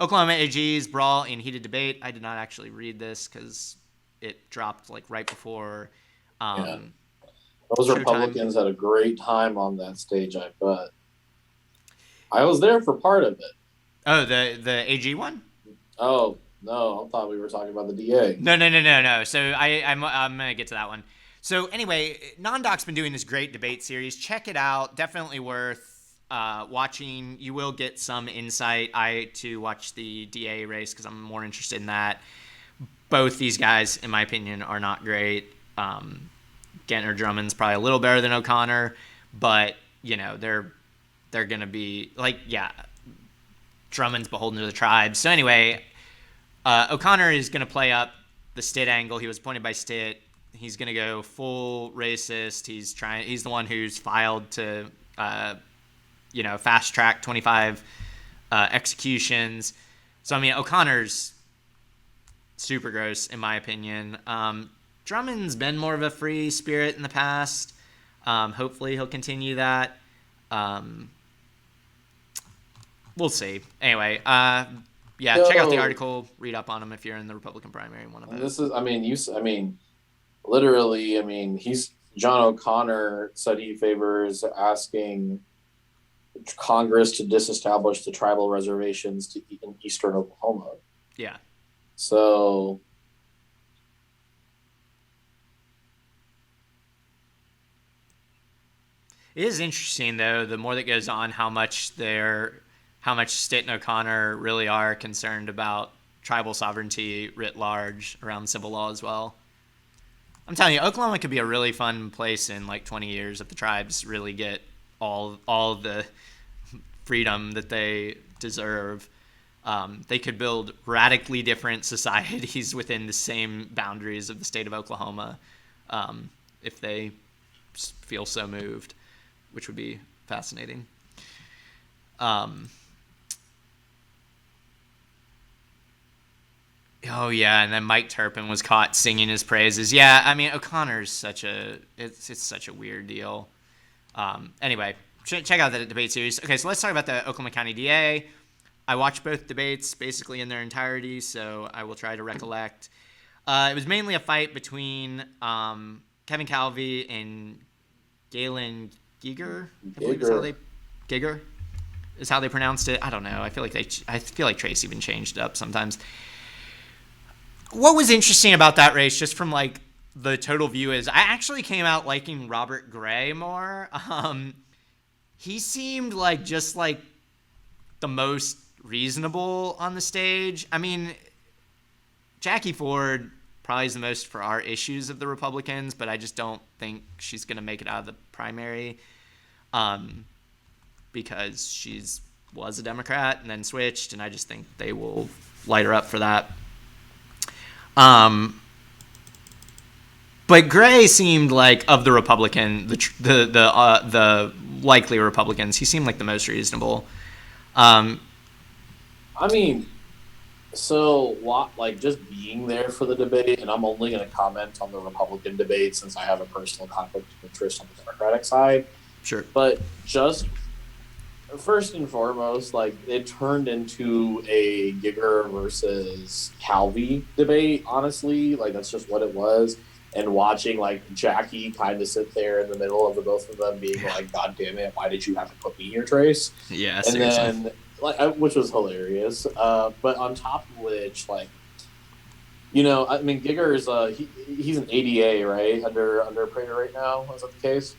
Oklahoma AG's brawl in heated debate. I did not actually read this because it dropped like right before Yeah, um, those Showtime. Republicans had a great time on that stage. I bet I was there for part of it. Oh, the AG one? Oh no, I thought we were talking about the DA. No. So I'm gonna get to that one. So anyway, Non-Doc's been doing this great debate series. Check it out. Definitely worth watching. You will get some insight. I to watch the DA race because I'm more interested in that. Both these guys, in my opinion, are not great. Gentner Drummond's probably a little better than O'Connor, but they're gonna be like, yeah, Drummond's beholden to the tribe. So anyway, O'Connor is gonna play up the Stitt angle. He was appointed by Stitt. He's gonna go full racist. He's the one who's filed to fast track 25 executions. So I mean, O'Connor's super gross in my opinion. Drummond's been more of a free spirit in the past. Hopefully he'll continue that. Um, we'll see. Anyway, yeah, check out the So, article. Read up on him if you're in the Republican primary and want to and vote. this is, I mean, I mean, literally, I mean, he's John O'Connor said he favors asking Congress to disestablish the tribal reservations in eastern Oklahoma. Yeah. So, It is interesting though, the more that goes on, how much Stitt and O'Connor really are concerned about tribal sovereignty writ large around civil law as well. I'm telling you, Oklahoma could be a really fun place in like 20 years if the tribes really get all the freedom that they deserve. They could build radically different societies within the same boundaries of the state of Oklahoma if they feel so moved, which would be fascinating. Um, oh yeah, and then Mike Turpin was caught singing his praises. Yeah, I mean O'Connor's it's such a weird deal. Anyway, check out the debate series. Okay, so let's talk about the Oklahoma County DA. I watched both debates basically in their entirety, so I will try to recollect. It was mainly a fight between Kevin Calvi and Galen Giger. I believe is how bigger. they Giger is how they pronounced it. I don't know. I feel like Trace even changed it up sometimes. What was interesting about that race, just from like the total view, is I actually came out liking Robert Gray more. He seemed like just like the most reasonable on the stage. I mean, Jackie Ford probably is the most for our issues of the Republicans, but I just don't think she's going to make it out of the primary um, because she's was a Democrat and then switched, and I just think they will light her up for that. Um, but Gray seemed like of the Republican, the likely Republicans, he seemed like the most reasonable. Um, I mean, so like just being there for the debate, and I'm only going to comment on the Republican debate since I have a personal conflict of interest on the Democratic side. sure. But just first and foremost, like it turned into a Giger versus Calvi debate. Honestly, like that's just what it was. And watching like Jackie kind of sit there in the middle of the both of them, being Yeah. like, "God damn it, why did you have to put me here, Trace?" Yeah, And seriously. then which was hilarious. But on top of which, like I mean, Giger is he's an ADA right under Prater right now. Is that the case?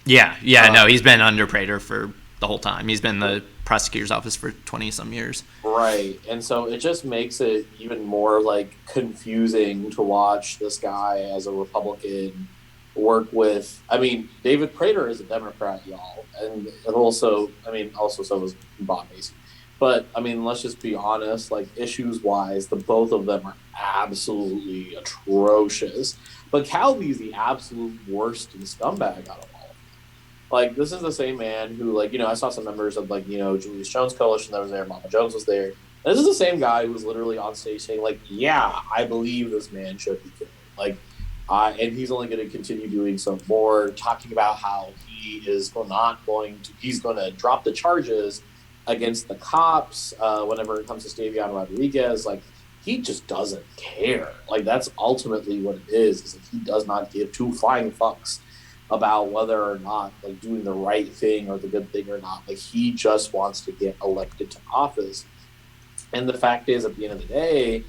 Yeah, no, Um, he's been under Prater for the whole time. He's been the prosecutor's office for 20 some years. Right. And so it just makes it even more like confusing to watch this guy as a Republican work with. I mean, David Prater is a Democrat, y'all. And also, I mean, also so is Bob Macy. But I mean, let's just be honest, like issues wise, the both of them are absolutely atrocious. But Calvi's the absolute worst and scumbag out of all. Like this is the same man who, like, I saw some members of like, Julius Jones coalition that was there, Mama Jones was there. This is the same guy who was literally on stage saying, like, yeah, I believe this man should be killed. Like, and he's only going to continue doing some more, talking about how he is not going to, he's going to drop the charges against the cops. Whenever it comes to Stavion Rodriguez, like he just doesn't care. Like that's ultimately what it is that he does not give two flying fucks about whether or not like doing the right thing or the good thing or not. Like he just wants to get elected to office. And the fact is, at the end of the day,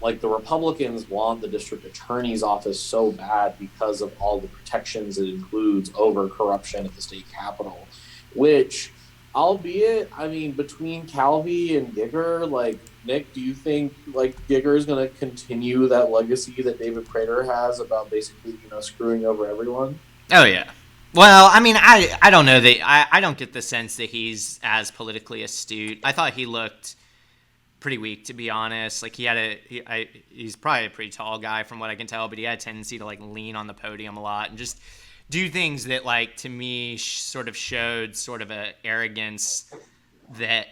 like the Republicans want the district attorney's office so bad because of all the protections it includes over corruption at the state capitol, which, albeit, I mean, between Calvi and Giger, like Nick, do you think like Giger is going to continue that legacy that David Prater has about basically, screwing over everyone? Oh yeah. Well, I mean, I don't know that I don't get the sense that he's as politically astute. I thought he looked pretty weak, to be honest. Like he's probably a pretty tall guy from what I can tell, but he had a tendency to like lean on the podium a lot and just do things that like to me sort of showed sort of a arrogance that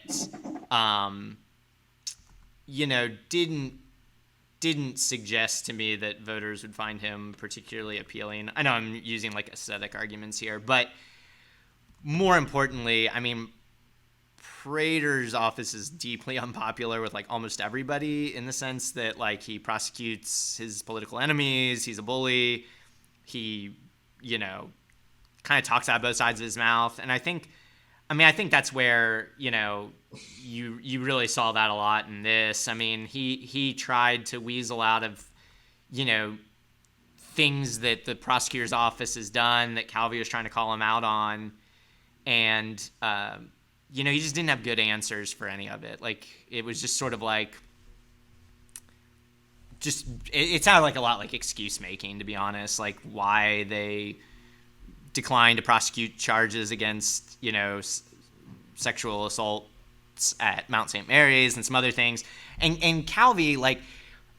didn't suggest to me that voters would find him particularly appealing. I know I'm using like aesthetic arguments here, but more importantly, I mean, Prater's office is deeply unpopular with like almost everybody in the sense that like he prosecutes his political enemies, he's a bully, he, kind of talks out both sides of his mouth. And I think that's where, you really saw that a lot in this. I mean, he tried to weasel out of, things that the prosecutor's office has done that Calvi was trying to call him out on. And, he just didn't have good answers for any of it. Like, it was just sort of like, it sounded like a lot like excuse making, to be honest, like why they declined to prosecute charges against, sexual assaults at Mount St. Mary's and some other things. And Calvi, like,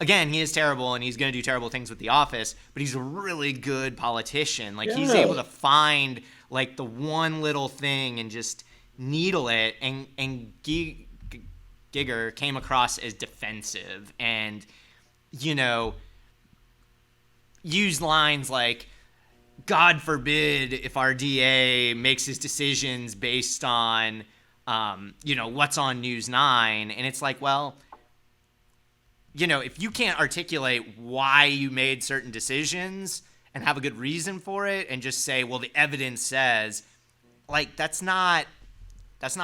again, he is terrible and he's going to do terrible things with the office, but he's a really good politician. Like, he's able to find, like, the one little thing and just needle it. And Giger came across as defensive and, used lines like, God forbid if our DA makes his decisions based on, what's on News 9. And it's like, well, if you can't articulate why you made certain decisions and have a good reason for it and just say, well, the evidence says, like, that's not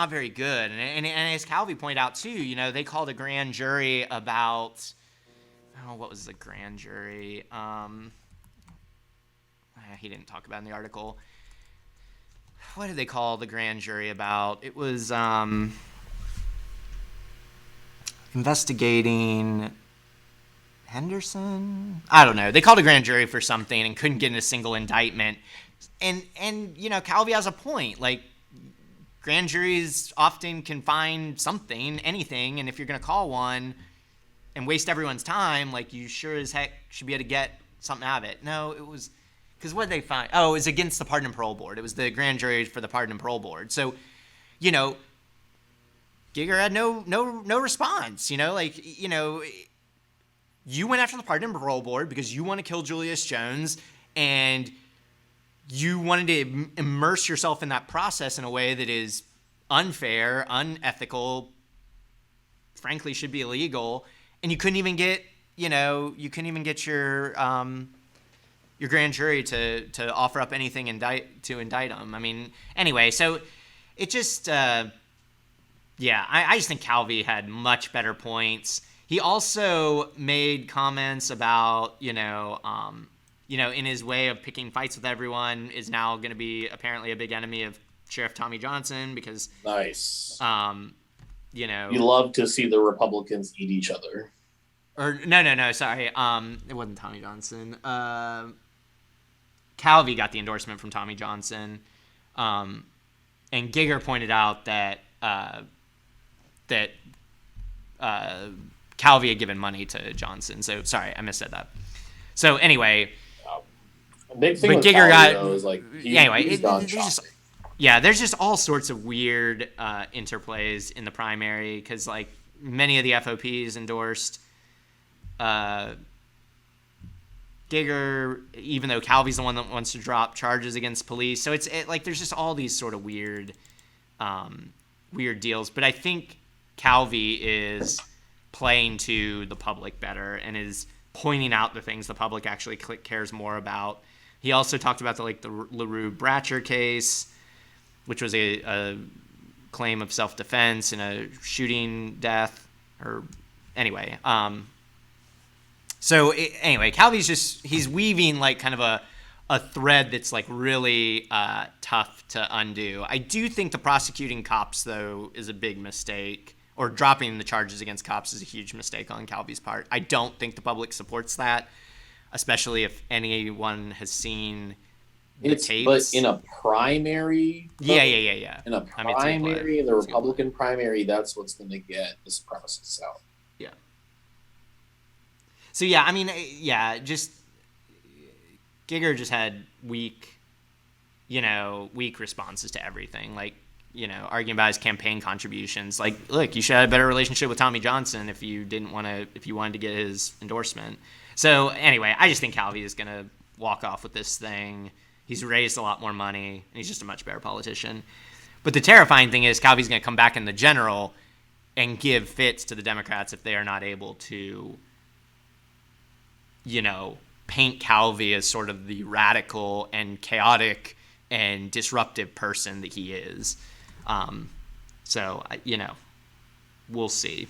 very good. And as Calvi pointed out too, they called a grand jury about, what was the grand jury? He didn't talk about in the article. What did they call the grand jury about? It was investigating Henderson? I don't know. They called a grand jury for something and couldn't get in a single indictment. And Calvi has a point. Like, grand juries often can find something, anything, and if you're going to call one and waste everyone's time, like, you sure as heck should be able to get something out of it. No, it was... Because what did they find? Oh, it was against the Pardon and Parole Board. It was the grand jury for the Pardon and Parole Board. So, Giger had no response. You went after the Pardon and Parole Board because you want to kill Julius Jones, and you wanted to immerse yourself in that process in a way that is unfair, unethical, frankly should be illegal, and you couldn't even get your grand jury to offer up anything to indict him. I mean, anyway, so it just, I just think Calvi had much better points. He also made comments about, in his way of picking fights with everyone, is now going to be apparently a big enemy of Sheriff Tommy Johnson because, nice. You love to see the Republicans eat each other. Or no, sorry, it wasn't Tommy Johnson. Calvi got the endorsement from Tommy Johnson, and Giger pointed out that Calvi had given money to Johnson. So sorry, I missaid that. So anyway, a big thing but with Giger Calvi, got though, is like there's just all sorts of weird interplays in the primary because like many of the FOPs endorsed Giger, even though Calvi's the one that wants to drop charges against police. So it's like there's just all these sort of weird weird deals. But I think Calvi is playing to the public better and is pointing out the things the public actually cares more about. He also talked about the LaRue Bratcher case, which was a claim of self-defense in a shooting death, or anyway. Anyway, Calvi's he's weaving like kind of a thread that's like really tough to undo. I do think the prosecuting cops, though, is a big mistake, or dropping the charges against cops is a huge mistake on Calvi's part. I don't think the public supports that, especially if anyone has seen the tapes. But in a primary, yeah. In a primary, the Republican primary, that's what's going to get the supremacists out. Yeah. So yeah, I mean, yeah, just Giger just had weak responses to everything. Like, arguing about his campaign contributions. Like, look, you should have a better relationship with Tommy Johnson if you wanted to get his endorsement. So anyway, I just think Calvi is going to walk off with this thing. He's raised a lot more money, and he's just a much better politician. But the terrifying thing is Calvi's going to come back in the general and give fits to the Democrats if they are not able to, paint Calvi as sort of the radical and chaotic and disruptive person that he is. We'll see.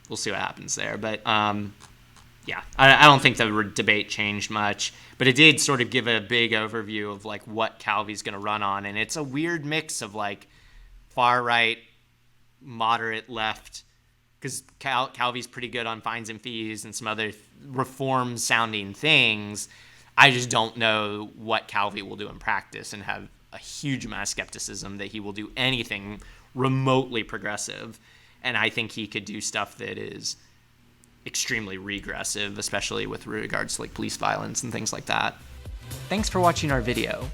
We'll see what happens there. But, yeah, I don't think the debate changed much. But it did sort of give a big overview of, like, what Calvi's going to run on. And it's a weird mix of, like, far-right, moderate left, because Calvi's pretty good on fines and fees and some other reform-sounding things. I just don't know what Calvi will do in practice, and have a huge amount of skepticism that he will do anything remotely progressive. And I think he could do stuff that is extremely regressive, especially with regards to like police violence and things like that. Thanks for watching our video.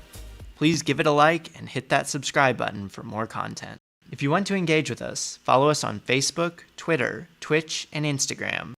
Please give it a like and hit that subscribe button for more content. If you want to engage with us, follow us on Facebook, Twitter, Twitch, and Instagram.